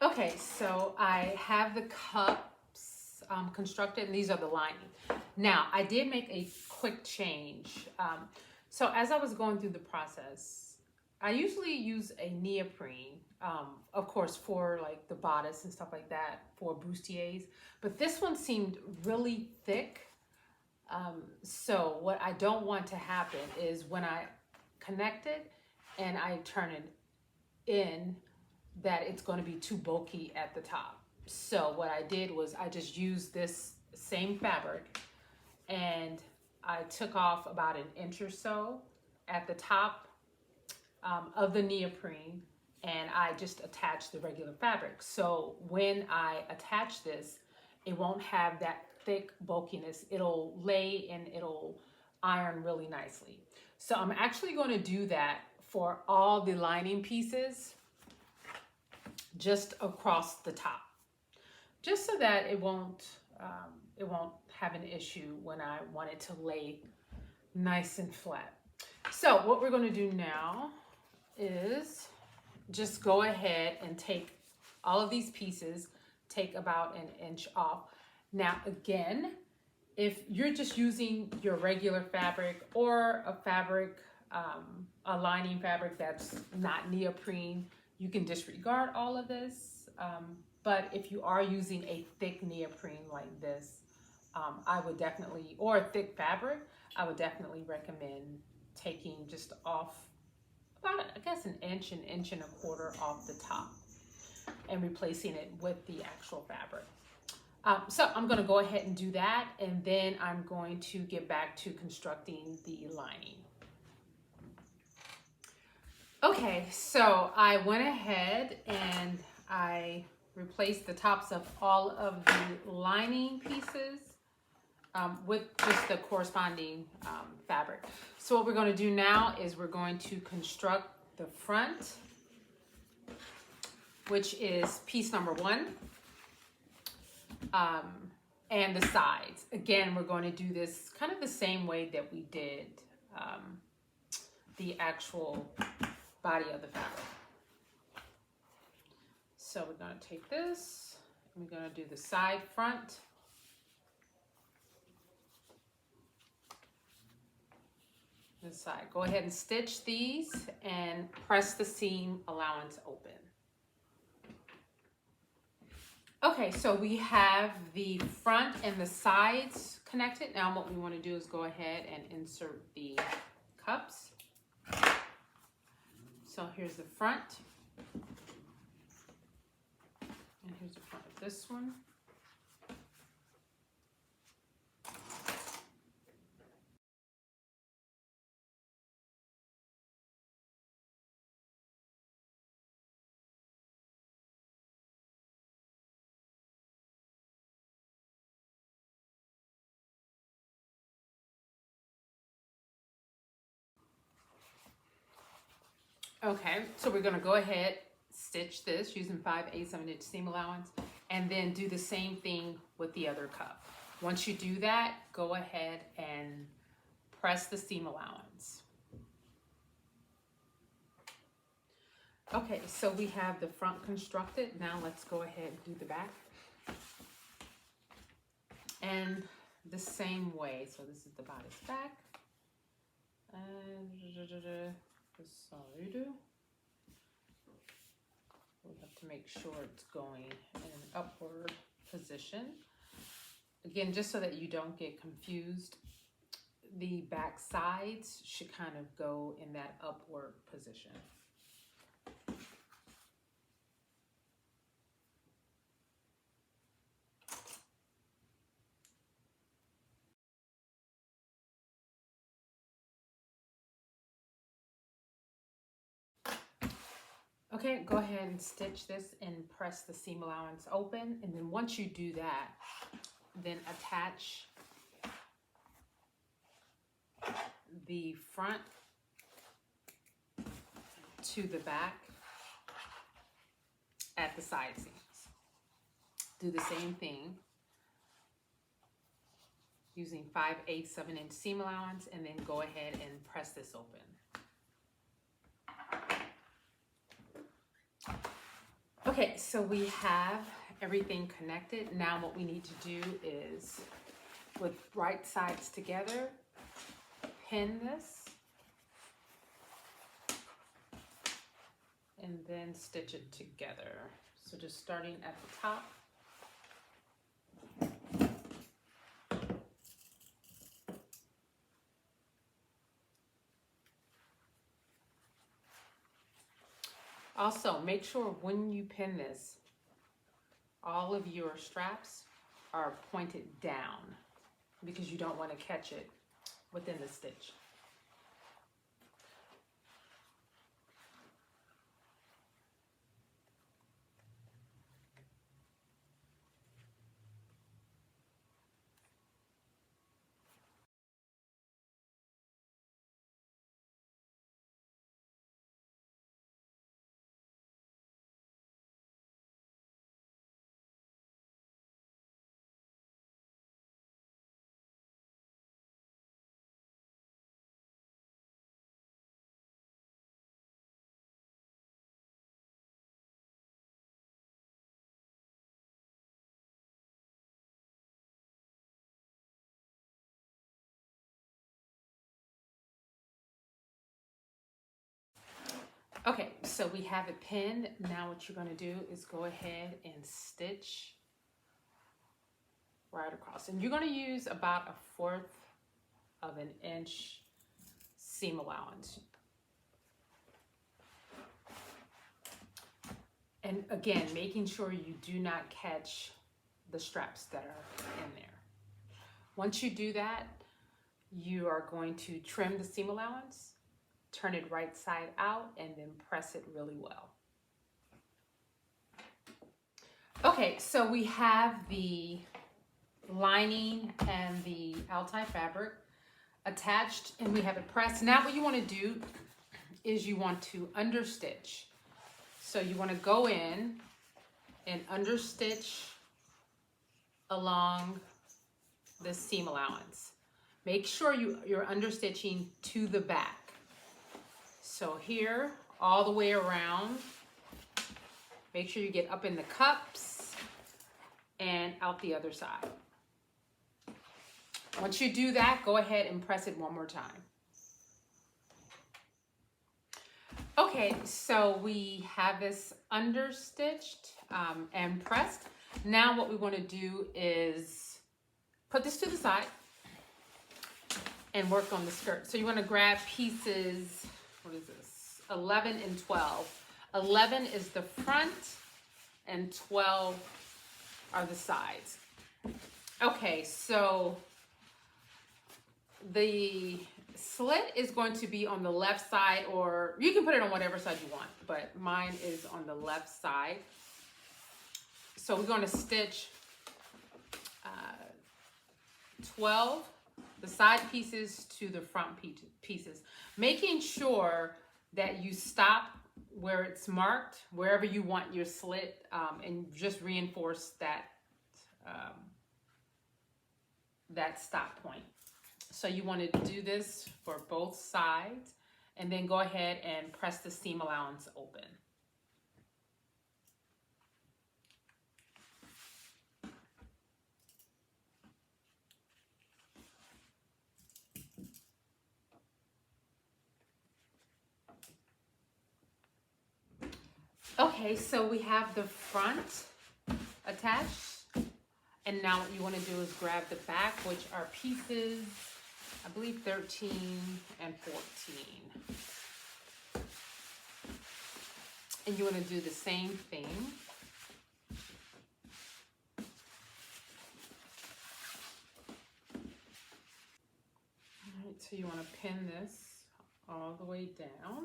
S1: Okay, so I have the cups constructed, and these are the lining. Now, I did make a quick change. So as I was going through the process, I usually use a neoprene, of course, for like the bodice and stuff like that for bustiers, but this one seemed really thick. So what I don't want to happen is when I connect it and I turn it in, that it's going to be too bulky at the top. So what I did was I just used this same fabric and I took off about 1 inch or so at the top of the neoprene, and I just attached the regular fabric. So when I attach this, it won't have that thick bulkiness. It'll lay and it'll iron really nicely. So I'm actually going to do that for all the lining pieces, just across the top, just so that it won't have an issue when I want it to lay nice and flat. So what we're going to do now is just go ahead and take all of these pieces, take about 1 inch off. Now again, if you're just using your regular fabric or a fabric, a lining fabric that's not neoprene, you can disregard all of this. But if you are using a thick neoprene like this, I would definitely, or a thick fabric, I would definitely recommend taking just off about, I guess, 1 inch, 1.25 inches off the top and replacing it with the actual fabric. So I'm going to go ahead and do that, and then I'm going to get back to constructing the lining. Okay, so I went ahead and I replaced the tops of all of the lining pieces with just the corresponding fabric. So what we're going to do now is we're going to construct the front, which is piece number 1, and the sides. Again, we're going to do this kind of the same way that we did the actual body of the fabric. So we're going to take this, and we're going to do the side front. This side. Go ahead and stitch these and press the seam allowance open. Okay, so we have the front and the sides connected. Now what we want to do is go ahead and insert the cups. So here's the front, and here's the front of this one. Okay, so we're going to go ahead, stitch this using 5/8 of an inch seam allowance, and then do the same thing with the other cup. Once you do that, go ahead and press the seam allowance. Okay, so we have the front constructed. Now let's go ahead and do the back. And the same way. So this is the bodice back. And the side. We have to make sure it's going in an upward position. Again, just so that you don't get confused, the back sides should kind of go in that upward position. Okay, go ahead and stitch this and press the seam allowance open. And then once you do that, then attach the front to the back at the side seams. Do the same thing using 5/8 7-inch seam allowance, and then go ahead and press this open. Okay, so we have everything connected. Now what we need to do is, with right sides together, pin this and then stitch it together. So just starting at the top. Also, make sure when you pin this, all of your straps are pointed down because you don't want to catch it within the stitch. Okay, so we have it pinned. Now what you're going to do is go ahead and stitch right across. And you're going to use about 1/4 of an inch seam allowance. And again, making sure you do not catch the straps that are in there. Once you do that, you are going to trim the seam allowance, turn it right side out, and then press it really well. Okay, so we have the lining and the altai fabric attached, and we have it pressed. Now what you want to do is you want to understitch. So you want to go in and understitch along the seam allowance. Make sure you're understitching to the back. So here, all the way around, make sure you get up in the cups and out the other side. Once you do that, go ahead and press it one more time. Okay, so we have this understitched and pressed. Now what we want to do is put this to the side and work on the skirt. So you want to grab pieces, what is this, 11 and 12. 11 is the front and 12 are the sides. Okay, so the slit is going to be on the left side, or you can put it on whatever side you want, but mine is on the left side. So we're going to stitch 12, the side pieces to the front pieces, making sure that you stop where it's marked, wherever you want your slit, and just reinforce that, that stop point. So you want to do this for both sides, and then go ahead and press the seam allowance open. Okay, so we have the front attached, and now what you want to do is grab the back, which are pieces, I believe 13 and 14. And you want to do the same thing. All right, so you want to pin this all the way down.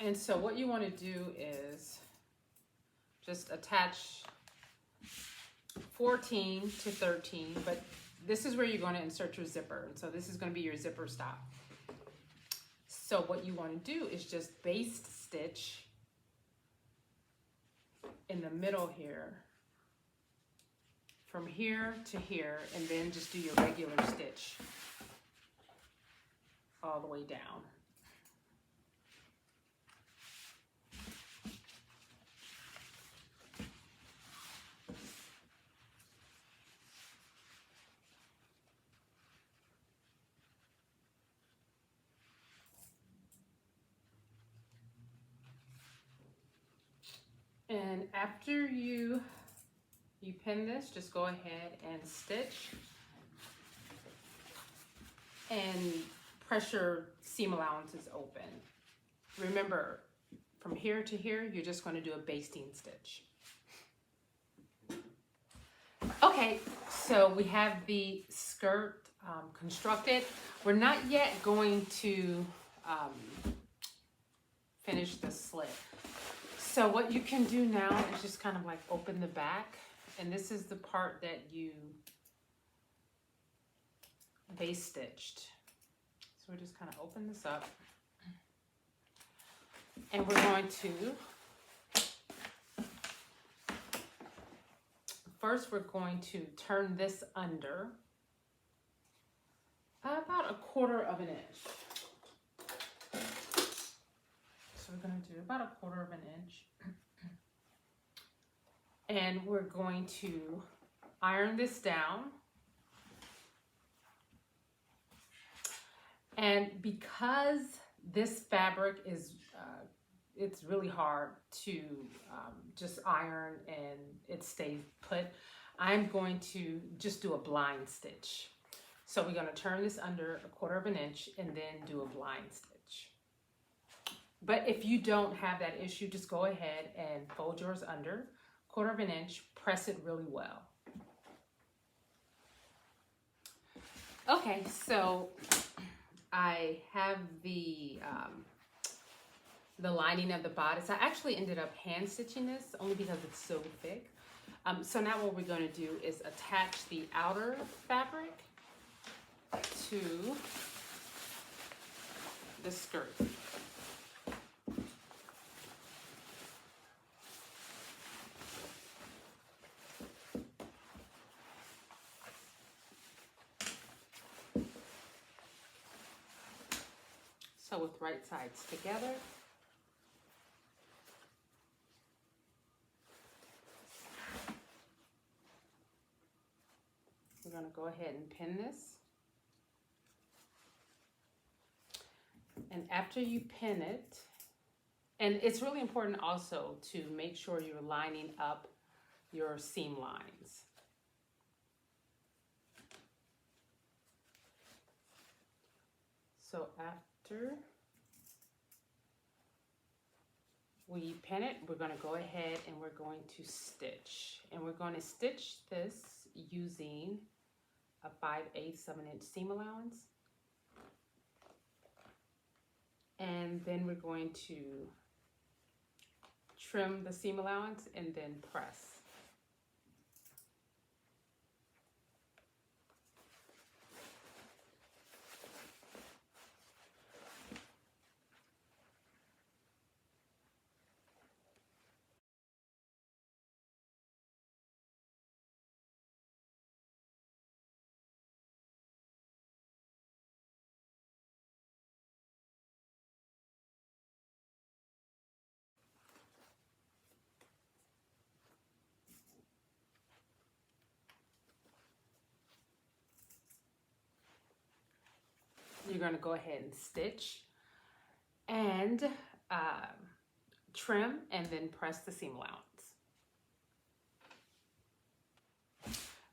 S1: And so what you want to do is just attach 14 to 13, but this is where you're going to insert your zipper. And so this is going to be your zipper stop. So what you want to do is just baste stitch in the middle here, from here to here, and then just do your regular stitch all the way down. And after you pin this, just go ahead and stitch and press your seam allowances open. Remember, from here to here, you're just going to do a basting stitch. Okay, so we have the skirt constructed. We're not yet going to finish the slit. So what you can do now is just kind of like open the back, and this is the part that you base stitched. So we're just kind of open this up, and we're going to, first we're going to turn this under about 1/4 of an inch. So we're going to do about 1/4 of an inch. And we're going to iron this down. And because this fabric is, it's really hard to just iron and it stays put, I'm going to just do a blind stitch. So we're going to turn this under 1/4 of an inch and then do a blind stitch. But if you don't have that issue, just go ahead and fold yours under 1/4 of an inch, press it really well. Okay, so I have the lining of the bodice. I actually ended up hand stitching this only because it's so thick. So now what we're going to do is attach the outer fabric to the skirt. So with right sides together. We're going to go ahead and pin this. And after you pin it, and it's really important also to make sure you're lining up your seam lines. So after we pin it, we're going to go ahead and we're going to stitch. And we're going to stitch this using a 5/8 of an inch seam allowance. And then we're going to trim the seam allowance and then press. you're going to go ahead and stitch and trim and then press the seam allowance.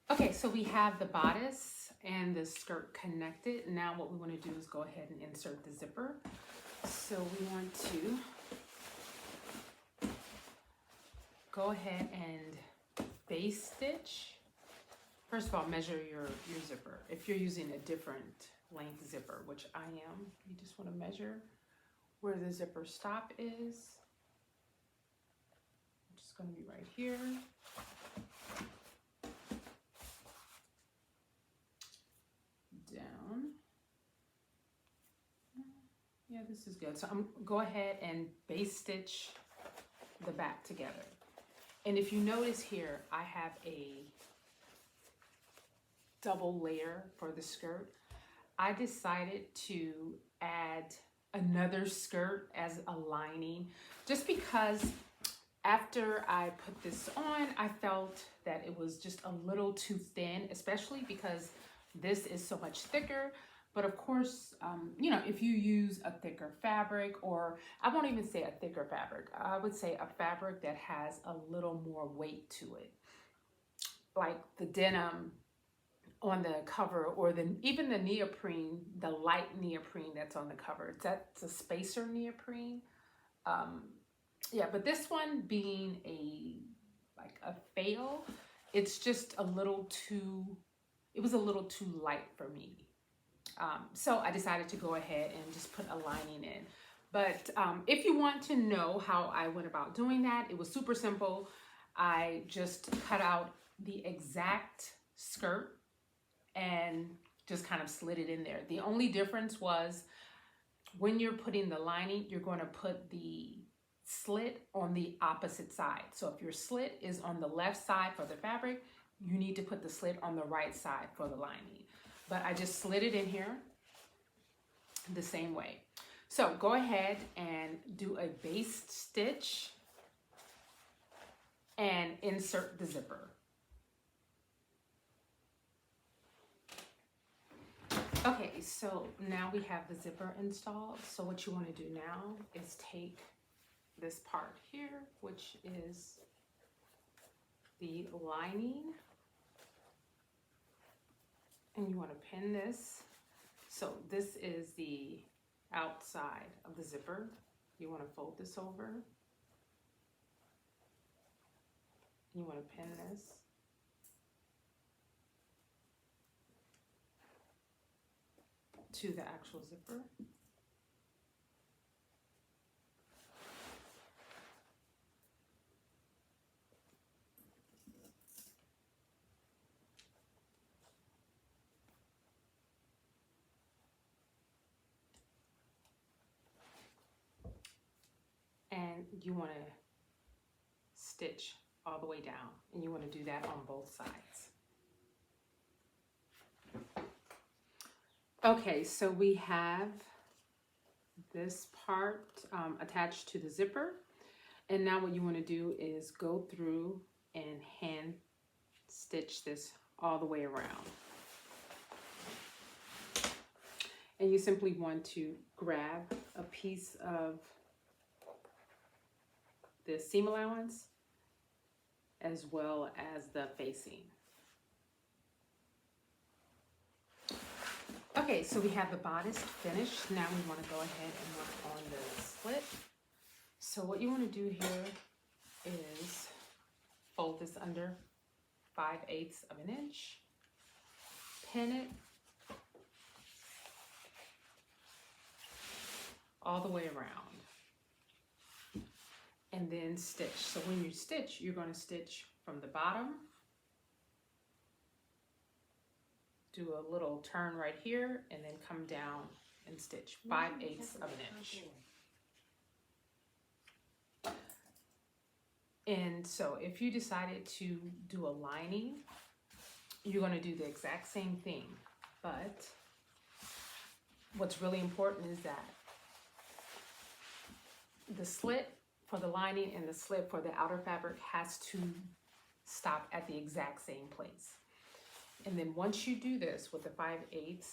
S1: Okay, so we have the bodice and the skirt connected. Now what we want to do is go ahead and insert the zipper. So we want to go ahead and base stitch. First of all, measure your zipper. If you're using a different length zipper, which I am, you just want to measure where the zipper stop is. Which is going to be right here. Down. Yeah, this is good. So I'm go ahead and base stitch the back together. And if you notice here, I have a double layer for the skirt. I decided to add another skirt as a lining just because after I put this on, I felt that it was just a little too thin, especially because this is so much thicker. But of course, you know, if you use a thicker fabric, or I won't even say a thicker fabric, I would say a fabric that has a little more weight to it. Like the denim on the cover, or even the neoprene, the light neoprene that's on the cover. That's a spacer neoprene. Yeah, but this one being like a fail, it's just a little too, it was a little too light for me. So I decided to go ahead and just put a lining in. But if you want to know how I went about doing that, it was super simple. I just cut out the exact skirt and just kind of slid it in there. The only difference was when you're putting the lining, you're going to put the slit on the opposite side. So if your slit is on the left side for the fabric, you need to put the slit on the right side for the lining. But I just slid it in here the same way. So go ahead and do a base stitch and insert the zipper. Okay, so now we have the zipper installed. So what you want to do now is take this part here, which is the lining, and you want to pin this. So this is the outside of the zipper. You want to fold this over. You want to pin this. To the actual zipper. And you want to stitch all the way down, and you want to do that on both sides. Okay, so we have this part attached to the zipper, and now what you want to do is go through and hand stitch this all the way around. And you simply want to grab a piece of the seam allowance as well as the facing. Okay, so we have the bodice finished. Now we want to go ahead and work on the slit. So what you want to do here is fold this under 5/8 of an inch, pin it all the way around, and then stitch. So when you stitch, you're going to stitch from the bottom, do a little turn right here, and then come down and stitch 5/8 of an inch. And so if you decided to do a lining, you're going to do the exact same thing. But what's really important is that the slit for the lining and the slit for the outer fabric has to stop at the exact same place. And then once you do this with the 5/8,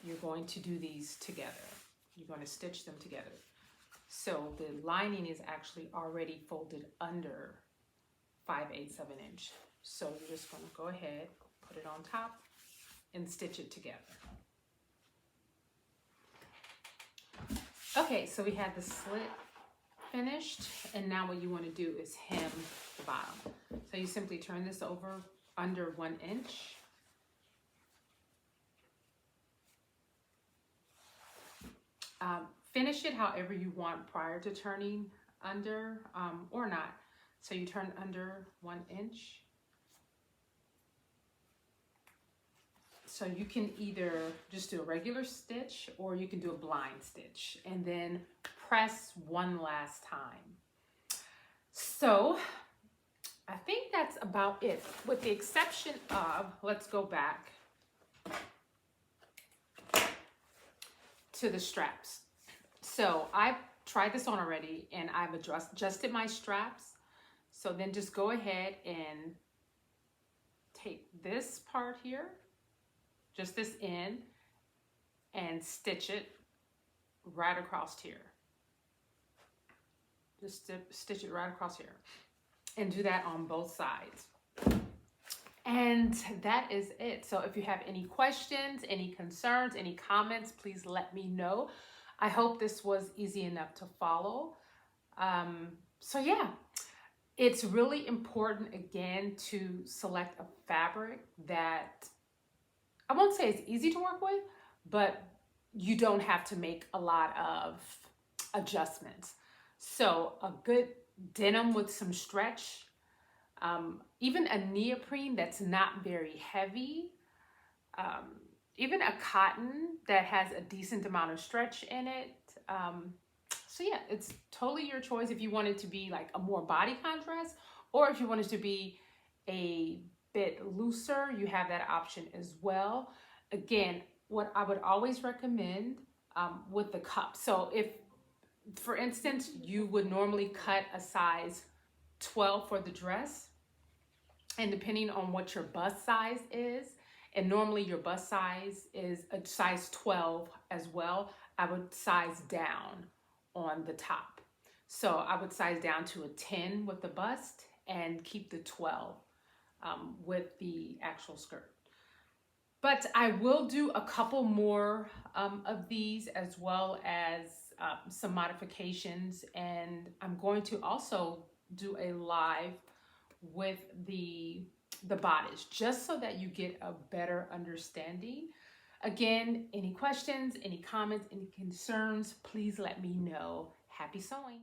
S1: you're going to do these together. You're going to stitch them together. So the lining is actually already folded under 5/8 of an inch. So you're just going to go ahead, put it on top, and stitch it together. Okay, so we had the slit finished, and now what you want to do is hem the bottom. So you simply turn this over under 1 inch. Finish it however you want prior to turning under or not. So you turn under 1 inch. So you can either just do a regular stitch or you can do a blind stitch and then press one last time. So I think that's about it, with the exception of, let's go back to the straps. So I've tried this on already and I've adjusted my straps. So then just go ahead and take this part here, just this end, and stitch it right across here. Just stitch it right across here. And do that on both sides. And that is it. So if you have any questions, any concerns, any comments, please let me know. I hope this was easy enough to follow. So yeah, it's really important, again, to select a fabric that, I won't say it's easy to work with, but you don't have to make a lot of adjustments. So a good denim with some stretch, even a neoprene that's not very heavy, even a cotton that has a decent amount of stretch in it. So yeah, it's totally your choice if you want it to be like a more body contrast, or if you want it to be a bit looser, you have that option as well. Again, what I would always recommend with the cup. So if, for instance, you would normally cut a size 12 for the dress, and depending on what your bust size is, and normally your bust size is a size 12 as well, I would size down on the top. So I would size down to a 10 with the bust and keep the 12 with the actual skirt. But I will do a couple more of these, as well as some modifications, and I'm going to also do a live with the bodice, just so that you get a better understanding. Again, any questions, any comments, any concerns, please let me know. Happy sewing.